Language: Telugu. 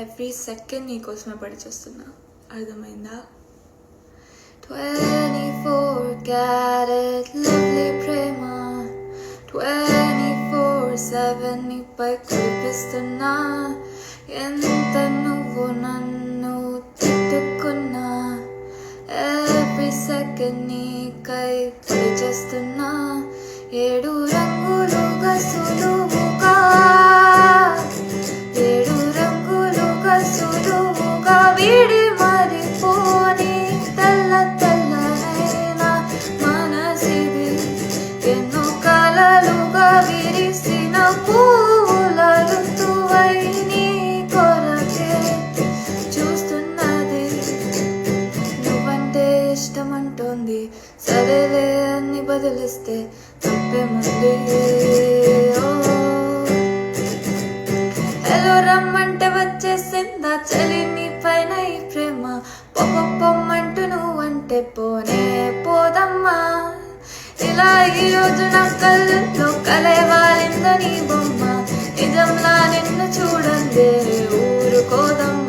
ఎవ్రీ సెకండ్ నీ కోసమే పడి చేస్తున్నా, అర్థమైందా? 24 క్యారెట్ లవ్లీ ప్రేమ 24/7 నీపై కురిపిస్తున్నా. ఎంత నువ్వు నన్ను తిట్టుకున్నా ఎవ్రీ సెకండ్ నీకై పడి చేస్తున్నా. 7 రంగులుగా సులువుగా 7 రంగులుగా సులువుగా వీడి మరిపోని తెల్ల తెల్లనైనా మనసిది. ఎన్నో కాలాలుగా విరిసిన పూల ఋతువై నీ కొరకే చూస్తున్నది. నువ్వంటే ఇష్టమంటోంది, సరేలే అన్ని బదిలిస్తే తప్పేముంది. హలో రమ్మంటే వచ్చేసిందా చలి నీ పైన ఈ ప్రేమ. పొమ్మంటూ నువ్వంటే పోనే పోదమ్మా. ఇలా ఈరోజు నా కళ్ళతో కలవాలిందో నీ బొమ్మ. నిజంలా నిన్ను చూడందే ఊరుకోదమ్మా.